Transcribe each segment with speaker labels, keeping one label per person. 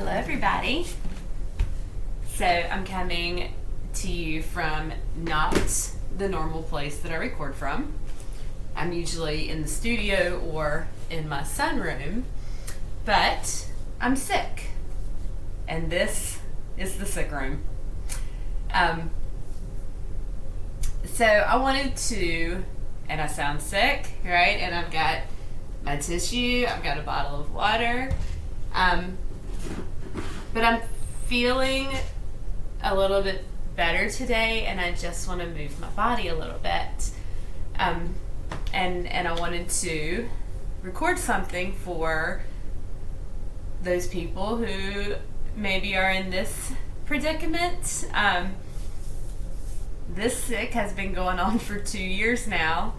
Speaker 1: Hello, everybody. So I'm coming to you from not the normal place that I record from. I'm usually in the studio or in my sunroom, but I'm sick, and this is the sick room. So I wanted to, and I sound sick, right? And I've got my tissue, I've got a bottle of water, but I'm feeling a little bit better today, and I just want to move my body a little bit. And I wanted to record something for those people who maybe are in this predicament. This sick has been going on for 2 years now.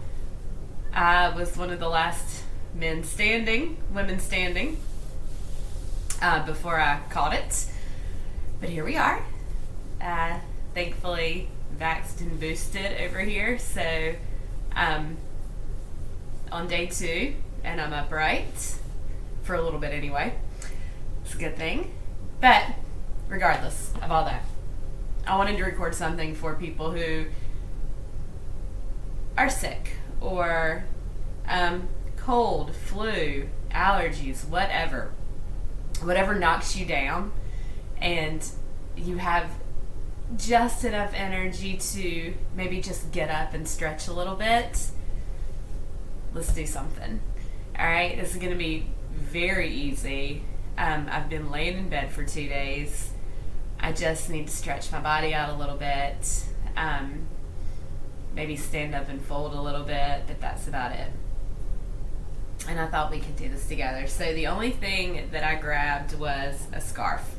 Speaker 1: I was one of the last women standing, before I caught it. But here we are. Thankfully, vaxxed and boosted over here. So, on day 2, and I'm upright for a little bit anyway. It's a good thing. But regardless of all that, I wanted to record something for people who are sick or cold, flu, allergies, whatever knocks you down, and you have just enough energy to maybe just get up and stretch a little bit. Let's do something. All right, this is going to be very easy. I've been laying in bed for 2 days. I just need to stretch my body out a little bit, maybe stand up and fold a little bit, but that's about it. And I thought we could do this together. So the only thing that I grabbed was a scarf.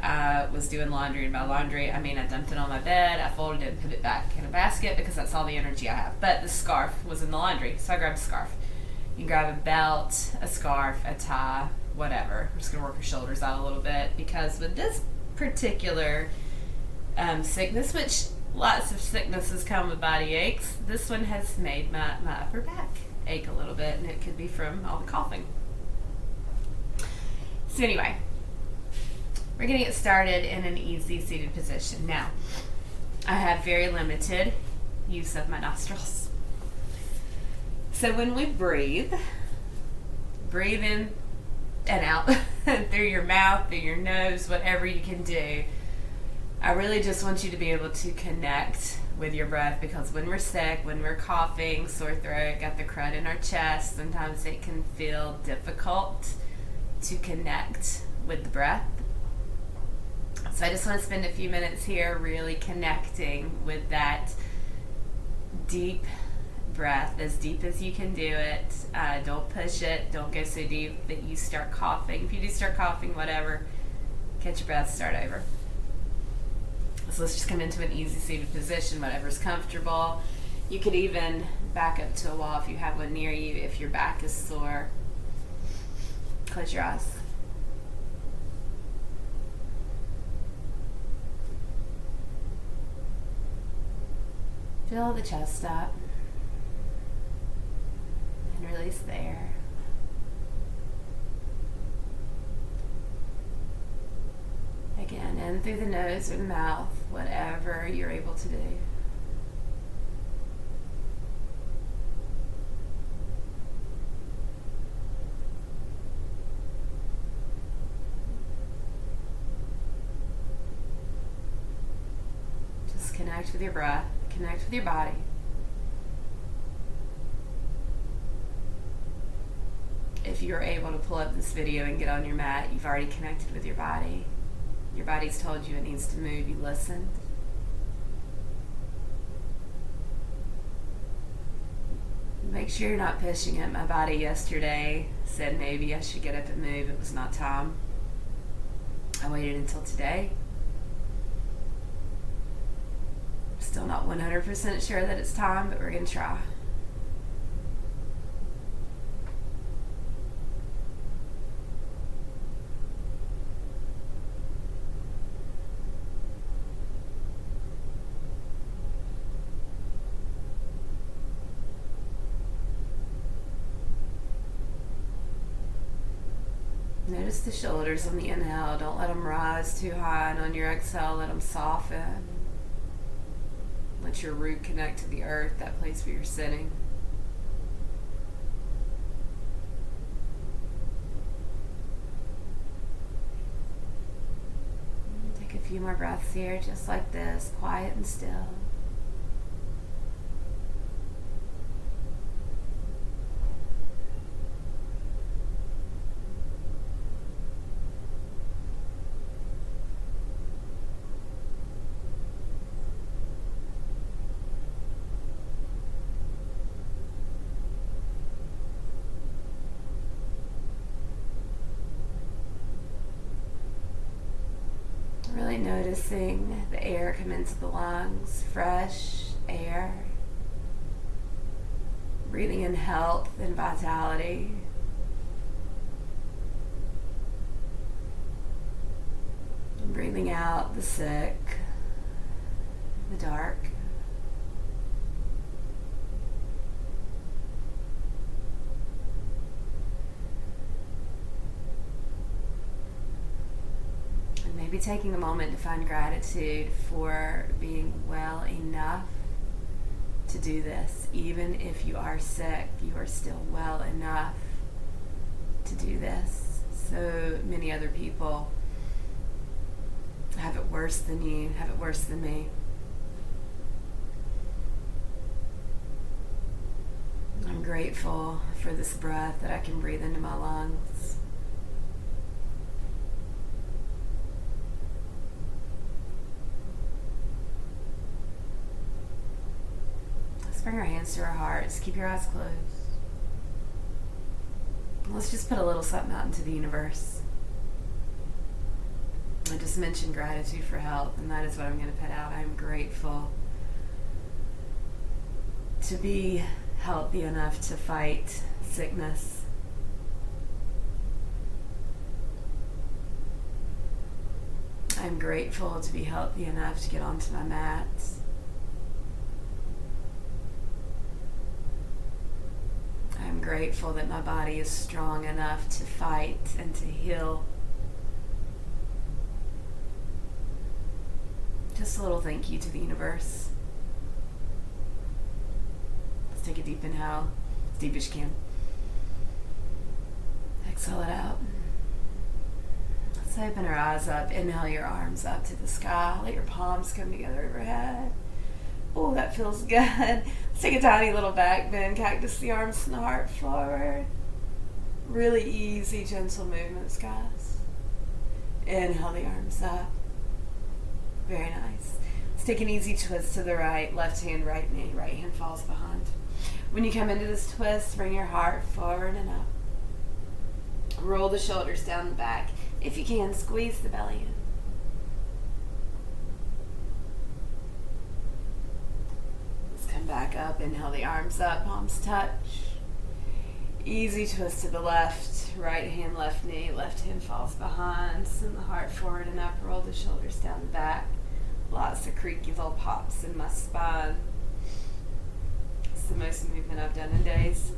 Speaker 1: I was doing laundry, and by laundry, I mean I dumped it on my bed, I folded it and put it back in a basket because that's all the energy I have. But the scarf was in the laundry, so I grabbed a scarf. You can grab a belt, a scarf, a tie, whatever. I'm just going to work your shoulders out a little bit, because with this particular sickness, which lots of sicknesses come with body aches, this one has made my upper back ache a little bit, and it could be from all the coughing. So anyway, we're going to get started in an easy seated position. Now, I have very limited use of my nostrils. So when we breathe in and out through your mouth, through your nose, whatever you can do. I really just want you to be able to connect with your breath, because when we're sick, when we're coughing, sore throat, got the crud in our chest, sometimes it can feel difficult to connect with the breath. So I just want to spend a few minutes here really connecting with that deep breath, as deep as you can do it. Don't push it. Don't go so deep that you start coughing. If you do start coughing, whatever, catch your breath, start over. So let's just come into an easy seated position, whatever's comfortable. You could even back up to a wall if you have one near you, if your back is sore. Close your eyes. Fill the chest up. And release there. Again, in through the nose or the mouth, whatever you're able to do. Just connect with your breath, connect with your body. If you're able to pull up this video and get on your mat, you've already connected with your body. Your body's told you it needs to move. You listened. Make sure you're not pushing it. My body yesterday said maybe I should get up and move. It was not time. I waited until today. Still not 100% sure that it's time, but we're going to try. Notice the shoulders on the inhale. Don't let them rise too high, and on your exhale, let them soften. Let your root connect to the earth, that place where you're sitting. Take a few more breaths here, just like this, quiet and still. Really noticing the air come into the lungs, fresh air. Breathing in health and vitality. And breathing out the sick, the dark. Maybe taking a moment to find gratitude for being well enough to do this. Even if you are sick, you are still well enough to do this. So many other people have it worse than you, have it worse than me. I'm grateful for this breath that I can breathe into my lungs. Bring our hands to our hearts. Keep your eyes closed. Let's just put a little something out into the universe. I just mentioned gratitude for health, and that is what I'm going to put out. I'm grateful to be healthy enough to fight sickness. I'm grateful to be healthy enough to get onto my mat. I'm grateful that my body is strong enough to fight and to heal. Just a little thank you to the universe. Let's take a deep inhale, as deep as you can. Exhale it out. Let's open our eyes up. Inhale your arms up to the sky. Let your palms come together overhead. Oh, that feels good. Let's take a tiny little back bend. Cactus the arms and the heart forward. Really easy, gentle movements, guys. Inhale the arms up. Very nice. Let's take an easy twist to the right. Left hand, right knee. Right hand falls behind. When you come into this twist, bring your heart forward and up. Roll the shoulders down the back. If you can, squeeze the belly in. Come back up, inhale the arms up, palms touch. Easy twist to the left, right hand, left knee, left hand falls behind. Send the heart forward and up, roll the shoulders down the back. Lots of creaky little pops in my spine. It's the most movement I've done in days.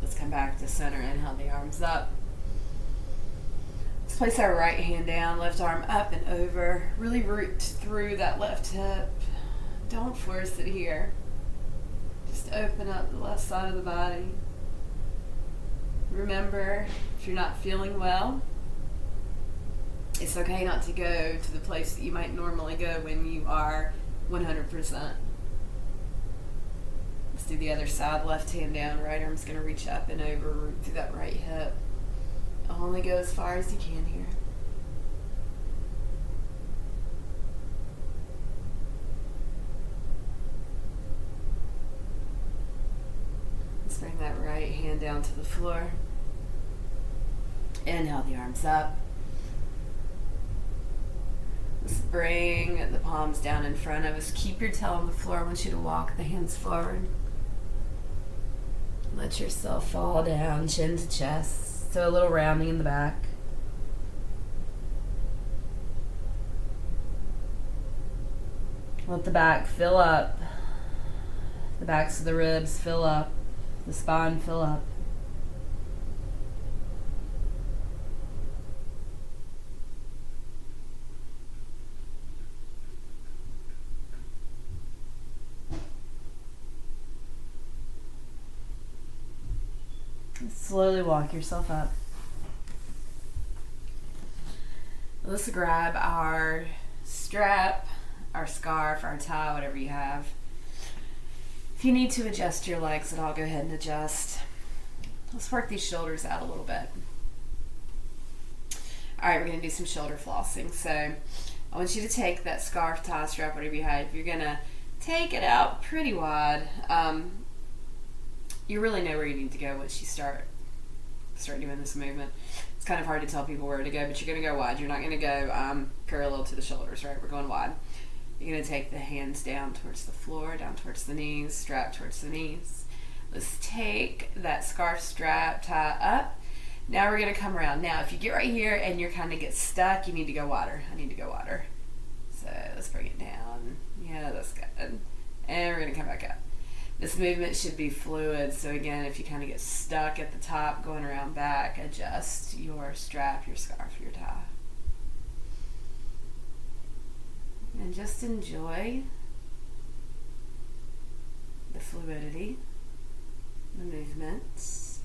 Speaker 1: Let's come back to center, inhale the arms up. Let's place our right hand down, left arm up and over. Really root through that left hip. Don't force it here. Just open up the left side of the body. Remember, if you're not feeling well, it's okay not to go to the place that you might normally go when you are 100%. Let's do the other side, left hand down, right arm's going to reach up and over, root through that right hip. Only go as far as you can here. Let's bring that right hand down to the floor. Inhale the arms up. Let's bring the palms down in front of us. Keep your tail on the floor. I want you to walk the hands forward. Let yourself fall down, chin to chest. So a little rounding in the back. Let the back fill up. The backs of the ribs fill up. The spine fill up. Slowly walk yourself up. Let's grab our strap, our scarf, our tie, whatever you have. If you need to adjust your legs, then I'll go ahead and adjust. Let's work these shoulders out a little bit. All right, we're going to do some shoulder flossing. So I want you to take that scarf, tie, strap, whatever you have. You're going to take it out pretty wide. You really know where you need to go once you start doing this movement. It's kind of hard to tell people where to go, but you're going to go wide. You're not going to go parallel to the shoulders, right? We're going wide. You're going to take the hands down towards the floor, down towards the knees, strap towards the knees. Let's take that scarf, strap, tie up. Now we're going to come around. Now, if you get right here and you kind of get stuck, you need to go wider. I need to go wider. So let's bring it down. Yeah, that's good. And we're going to come back up. This movement should be fluid. So again, if you kind of get stuck at the top, going around back, adjust your strap, your scarf, your tie. And just enjoy the fluidity, the movements.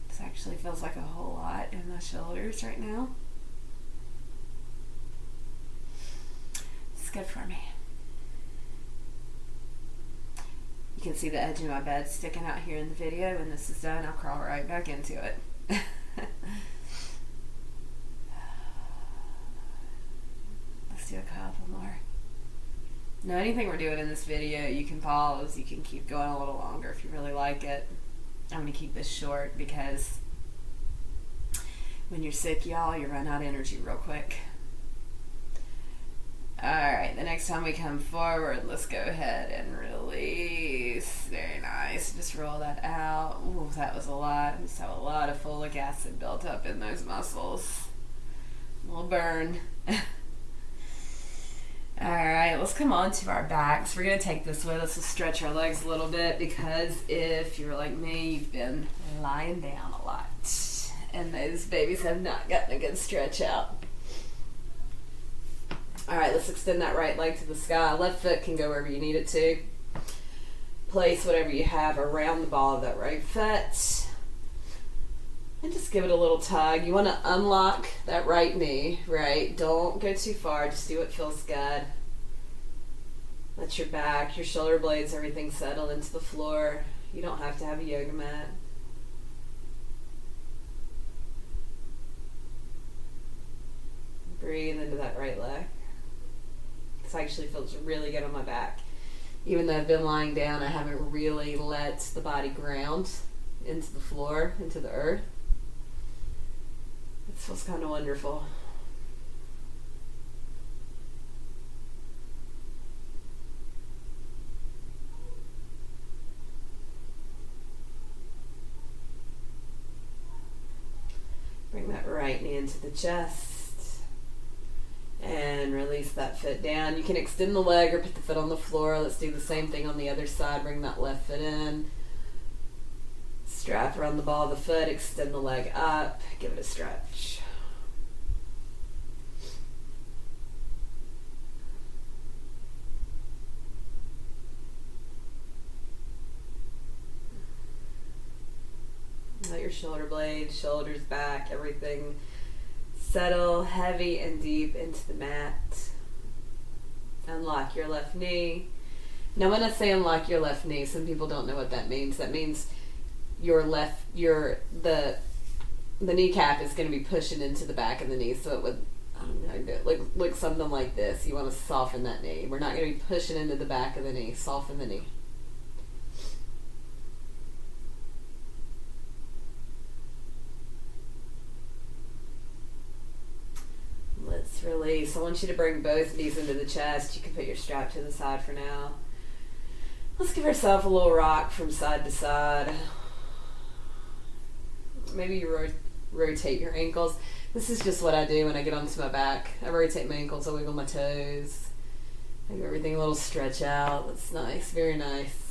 Speaker 1: This actually feels like a whole lot in my shoulders right now. It's good for me. You can see the edge of my bed sticking out here in the video. When this is done, I'll crawl right back into it. Let's do a couple more. Now, anything we're doing in this video, you can pause. You can keep going a little longer if you really like it. I'm going to keep this short because when you're sick, y'all, you run out of energy real quick. Alright, the next time we come forward, let's go ahead and release. Very nice. Just roll that out. Ooh, that was a lot. Just have a lot of folic acid built up in those muscles. A little burn. Alright, let's come on to our backs. We're going to take this with us to stretch our legs a little bit because if you're like me, you've been lying down a lot. And those babies have not gotten a good stretch out. Alright, let's extend that right leg to the sky. Left foot can go wherever you need it to. Place whatever you have around the ball of that right foot. And just give it a little tug. You want to unlock that right knee, right? Don't go too far. Just do what feels good. Let your back, your shoulder blades, everything settle into the floor. You don't have to have a yoga mat. Breathe into that right leg. This actually feels really good on my back. Even though I've been lying down, I haven't really let the body ground into the floor, into the earth. It feels kind of wonderful. Bring that right knee into the chest. And release that foot down. You can extend the leg or put the foot on the floor. Let's do the same thing on the other side. Bring that left foot in. Strap around the ball of the foot. Extend the leg up. Give it a stretch. Let your shoulder blades, shoulders back, everything settle heavy and deep into the mat. Unlock your left knee. Now when I say unlock your left knee, some people don't know what that means. That means the kneecap is going to be pushing into the back of the knee, so it would, I don't know, look something like this. You want to soften that knee. We're not going to be pushing into the back of the knee. Soften the knee. Let's release. I want you to bring both knees into the chest. You can put your strap to the side for now. Let's give ourselves a little rock from side to side. Maybe you rotate your ankles. This is just what I do when I get onto my back. I rotate my ankles, I wiggle my toes. Have everything a little stretch out. That's nice, very nice.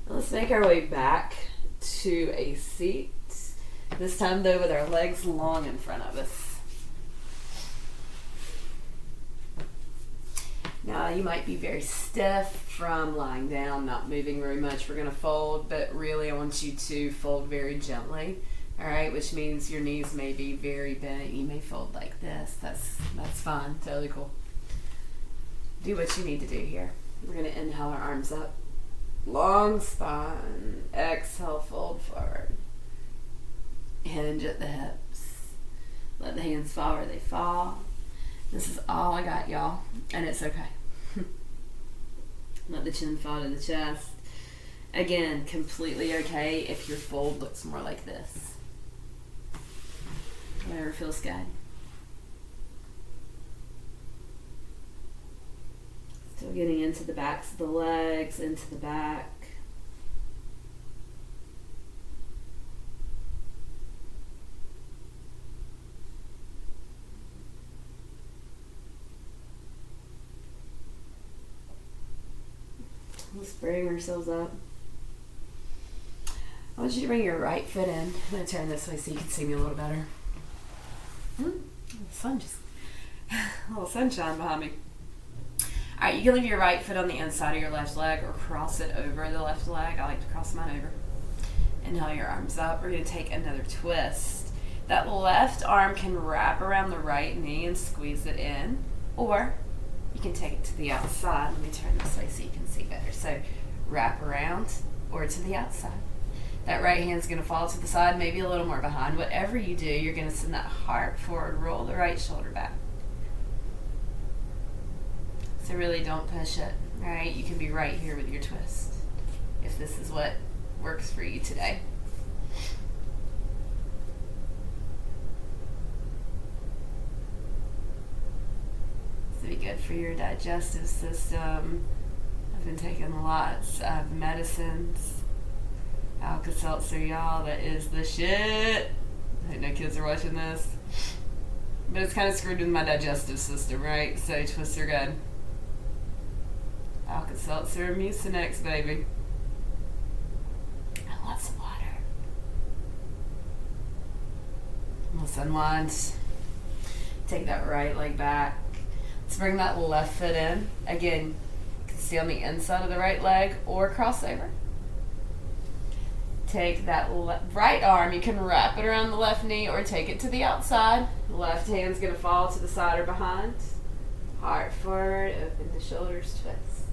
Speaker 1: Let's make our way back to a seat. This time though with our legs long in front of us. Now you might be very stiff from lying down, not moving very much. We're going to fold, but really I want you to fold very gently. All right, which means your knees may be very bent. You may fold like this. That's fine, totally cool. Do what you need to do here. We're going to inhale our arms up. Long spine. Exhale, fold forward. Hinge at the hips. Let the hands fall where they fall. This is all I got, y'all, and it's okay. Let the chin fall to the chest. Again, completely okay if your fold looks more like this. Whatever feels good. Still getting into the backs of the legs, into the back. Let's bring ourselves up. I want you to bring your right foot in. I'm going to turn this way so you can see me a little better. The sun just, a little sunshine behind me. All right, you can leave your right foot on the inside of your left leg or cross it over the left leg. I like to cross mine over. Inhale your arms up. We're going to take another twist. That left arm can wrap around the right knee and squeeze it in, or you can take it to the outside. Let me turn this way so you can see better. So wrap around or to the outside. That right hand's going to fall to the side, maybe a little more behind. Whatever you do, you're going to send that heart forward, roll the right shoulder back. So really don't push it. All right, you can be right here with your twist if this is what works for you today. Be good for your digestive system. I've been taking lots of medicines. Alka-Seltzer, y'all, that is the shit. I know kids are watching this. But it's kind of screwed with my digestive system, right? So twists are good. Alka-Seltzer, Mucinex, baby. And lots of water. Let's unwind. Take that right leg back. Let's bring that left foot in. Again, you can stay on the inside of the right leg or cross over. Take that right arm. You can wrap it around the left knee or take it to the outside. Left hand's going to fall to the side or behind. Heart forward, open the shoulders, twist.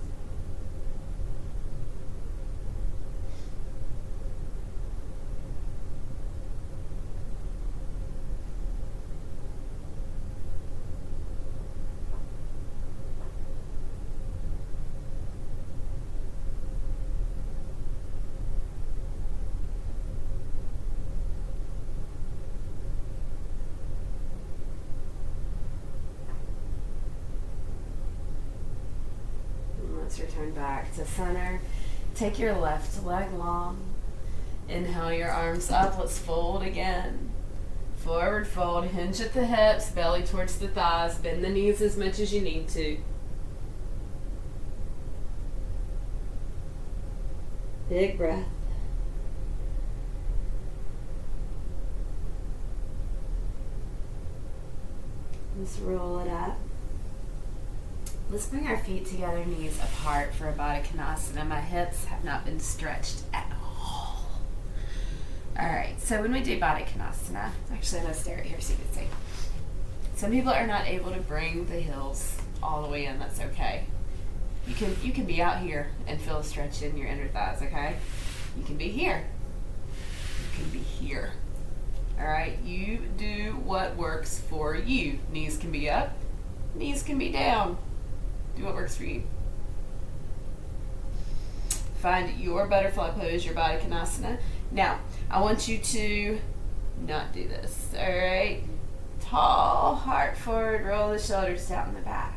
Speaker 1: Return back to center. Take your left leg long. Inhale your arms up. Let's fold again. Forward fold. Hinge at the hips. Belly towards the thighs. Bend the knees as much as you need to. Big breath. Let's roll it up. Let's bring our feet together, knees apart for a Baddha Kanasana. My hips have not been stretched at all. All right, so when we do Baddha Kanasana, actually I'm going to stare right here so you can see. Some people are not able to bring the heels all the way in. That's okay. You can be out here and feel a stretch in your inner thighs, okay? You can be here. You can be here. All right, you do what works for you. Knees can be up. Knees can be down. Do what works for you. Find your butterfly pose, your Baddha Kanasana. Now, I want you to not do this, all right? Tall, heart forward, roll the shoulders down in the back.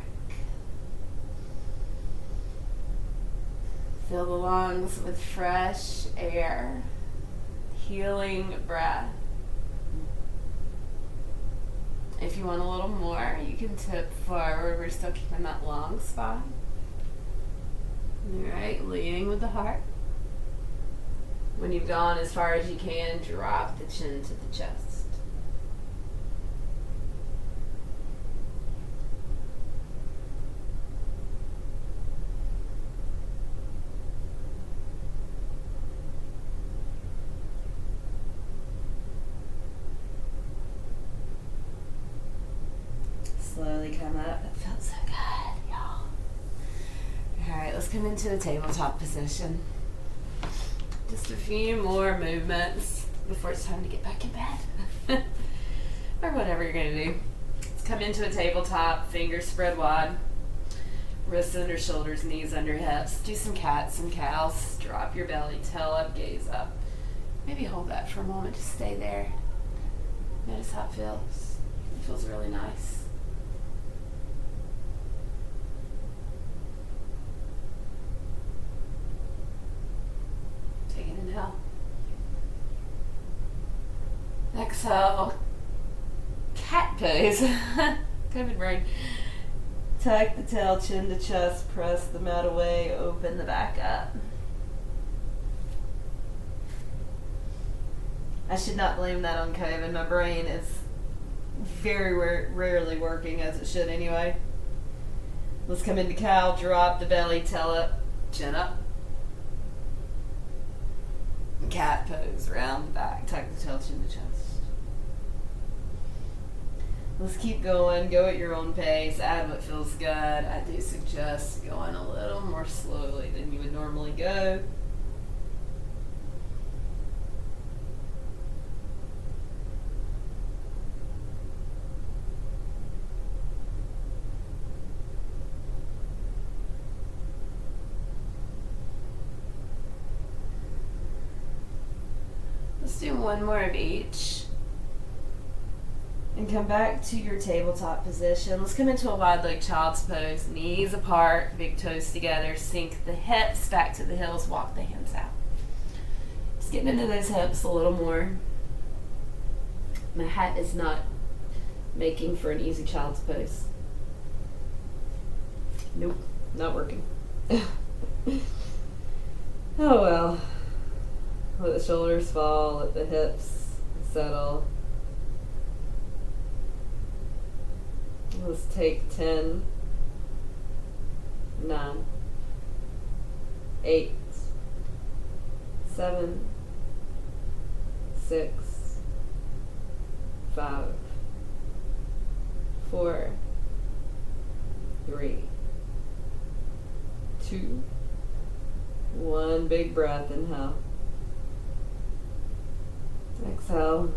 Speaker 1: Fill the lungs with fresh air. healing breath. If you want a little more, you can tip forward. We're still keeping that long spine. All right, leading with the heart. When you've gone as far as you can, drop the chin to the chest. Slowly come up. That felt so good, y'all. All right, let's come into a tabletop position. Just a few more movements before it's time to get back in bed. Or whatever you're going to do. Let's come into a tabletop, fingers spread wide. Wrists under shoulders, knees under hips. Do some cats and cows. Drop your belly, tail up, gaze up. Maybe hold that for a moment. Just stay there. Notice how it feels. It feels really nice. Take an inhale. Exhale. Cat pose. COVID brain. Tuck the tail, chin to chest, press the mat away, open the back up. I should not blame that on COVID. My brain is very rarely working as it should anyway. Let's come into cow, drop the belly, tail up, chin up. Cat pose, round the back, tuck the tail, chin to chest. Let's keep going, go at your own pace, add what feels good. I do suggest going a little more slowly than you would normally go. Let's do one more of each. And come back to your tabletop position. Let's come into a wide leg child's pose. Knees apart, big toes together. Sink the hips back to the heels. Walk the hands out. Just getting into those hips a little more. My hat is not making for an easy child's pose. Nope, not working. Oh well. Let the shoulders fall, let the hips settle. Let's take 10, 9, 8, 7, 6, 5, 4, 3, 2, 1. Big breath, inhale. Exhale.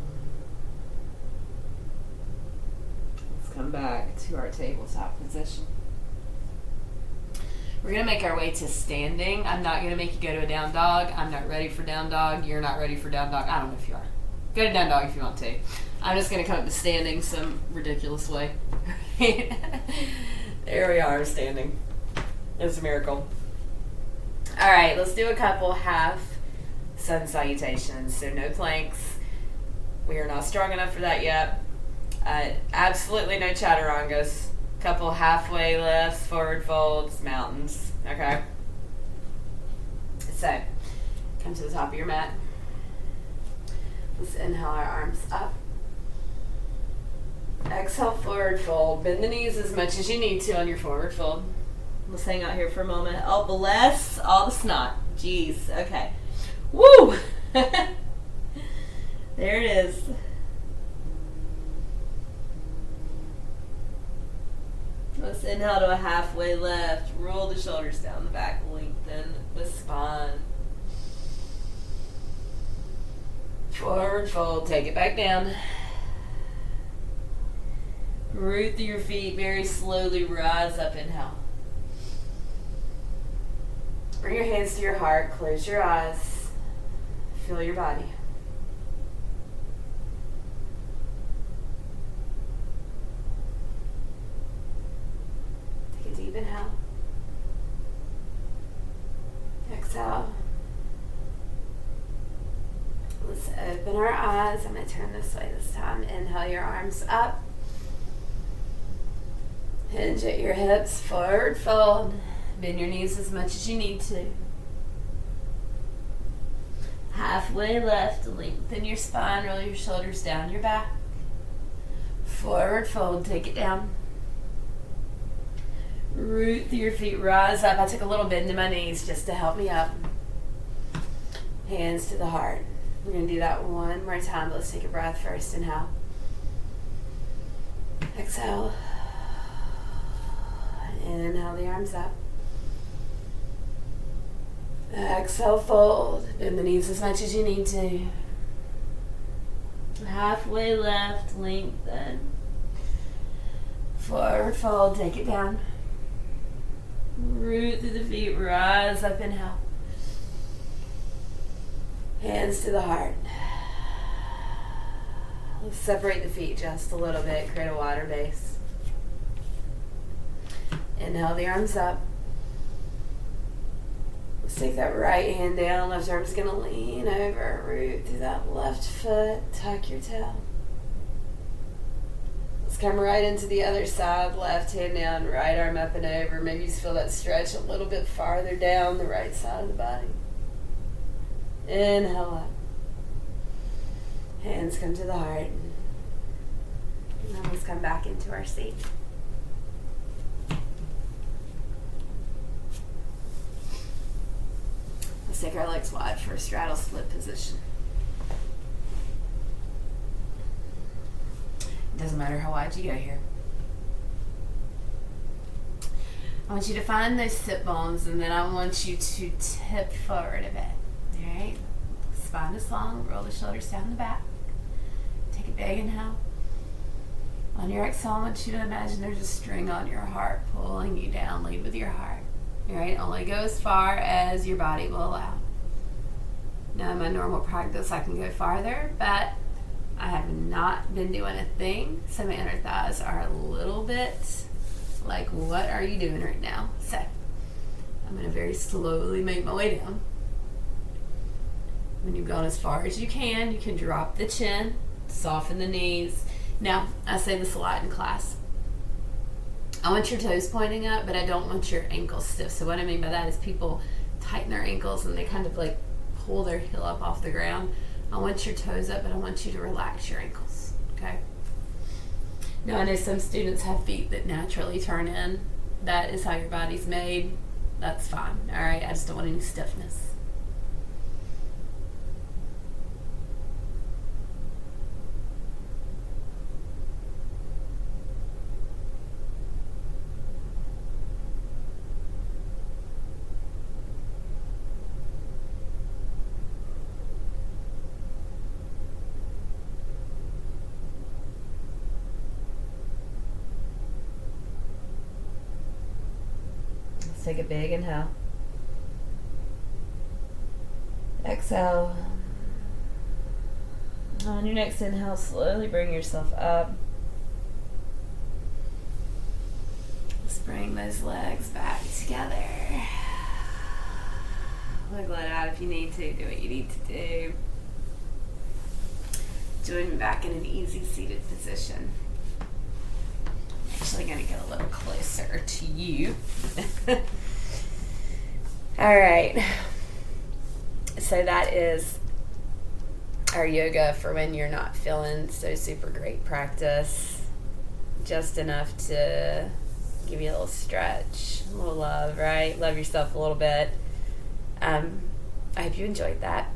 Speaker 1: Come back to our tabletop position. We're going to make our way to standing. I'm not going to make you go to a down dog. I'm not ready for down dog. You're not ready for down dog. I don't know if you are. Go to down dog if you want to. I'm just going to come up to standing some ridiculous way. There we are, standing. It's a miracle. All right, let's do a couple half sun salutations. So no planks. We are not strong enough for that yet. Absolutely no chaturangas. Couple halfway lifts, forward folds, mountains. Okay? So, come to the top of your mat. Let's inhale our arms up. Exhale, forward fold. Bend the knees as much as you need to on your forward fold. Let's hang out here for a moment. Oh, bless all the snot. Jeez. Okay. Woo! There it is. Let's inhale to a halfway lift. Roll the shoulders down the back. Lengthen the spine. Forward fold. Take it back down. Root through your feet. Very slowly rise up. Inhale. Bring your hands to your heart. Close your eyes. Feel your body. Deep inhale. Exhale. Let's Turn this way this time. Inhale your arms up. Hinge at your hips, forward fold. Bend your knees as much as you need to. Halfway left, lengthen your spine, roll your shoulders down your back. Forward fold, take it down. Root through your feet, rise up. I took a little bend in my knees just to help me up. Hands to the heart. We're going to do that one more time. Let's take a breath first. Inhale. Exhale. Inhale the arms up. Exhale, fold. Bend the knees as much as you need to. Halfway left, lengthen. Forward fold, take it down. Root through the feet, rise up, inhale. Hands to the heart. Let's separate the feet just a little bit, create a water base. Inhale the arms up. Let's take that right hand down. Left arm's going to lean over. Root through that left foot. Tuck your tail. Let's come right into the other side. Left hand down, right arm up and over. Maybe you feel that stretch a little bit farther down the right side of the body. Inhale up. Hands come to the heart. And then let's come back into our seat. Let's take our legs wide for a straddle split position. It doesn't matter how wide you go here. I want you to find those sit bones, and then I want you to tip forward a bit. All right? Spine is long. Roll the shoulders down the back. Take a big inhale. On your exhale, I want you to imagine there's a string on your heart pulling you down. Lead with your heart. All right? Only go as far as your body will allow. Now, in my normal practice, I can go farther, but I have not been doing a thing, so my inner thighs are a little bit like, what are you doing right now? So, I'm going to very slowly make my way down. When you've gone as far as you can drop the chin, soften the knees. Now, I say this a lot in class. I want your toes pointing up, but I don't want your ankles stiff. So what I mean by that is people tighten their ankles and they kind of like pull their heel up off the ground. I want your toes up, but I want you to relax your ankles, okay? Now, I know some students have feet that naturally turn in. That is how your body's made. That's fine, all right? I just don't want any stiffness. Take a big inhale. Exhale. On your next inhale, slowly bring yourself up. Let's bring those legs back together. Wiggle it out if you need to. Do what you need to do. Join me back in an easy seated position. Actually going to get a little closer to you. All right. So that is our yoga for when you're not feeling so super great practice. Just enough to give you a little stretch, a little love, right? Love yourself a little bit. I hope you enjoyed that.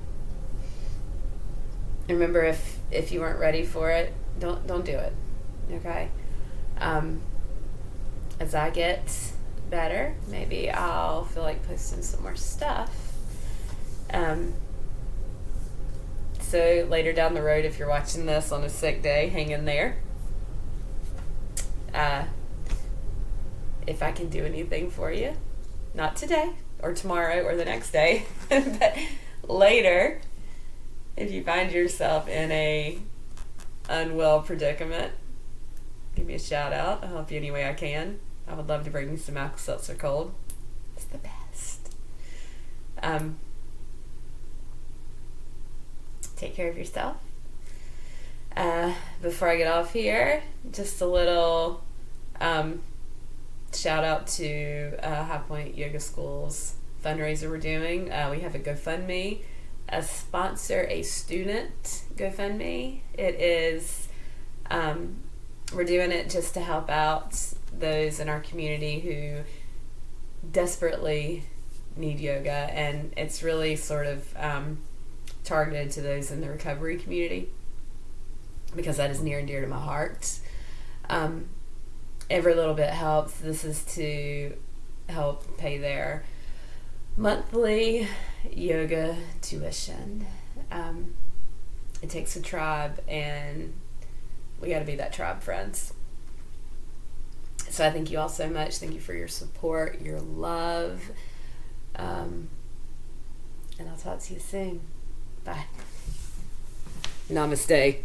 Speaker 1: Remember, if you weren't ready for it, don't do it. Okay? As I get better, maybe I'll feel like posting some more stuff. So later down the road, if you're watching this on a sick day, hang in there. If I can do anything for you, not today or tomorrow or the next day, but later, if you find yourself in a unwell predicament, give me a shout out. I'll help you any way I can. I would love to bring you some Alka-Seltzer cold. It's the best. Take care of yourself. Before I get off here, just a little shout out to High Point Yoga School's fundraiser we're doing. We have a GoFundMe, a sponsor a student GoFundMe. It is, we're doing it just to help out those in our community who desperately need yoga, and it's really sort of targeted to those in the recovery community because that is near and dear to my heart. Every little bit helps. This is to help pay their monthly yoga tuition. It takes a tribe, and we got to be that tribe, friends. So I thank you all so much. Thank you for your support, your love, and I'll talk to you soon. Bye. Namaste.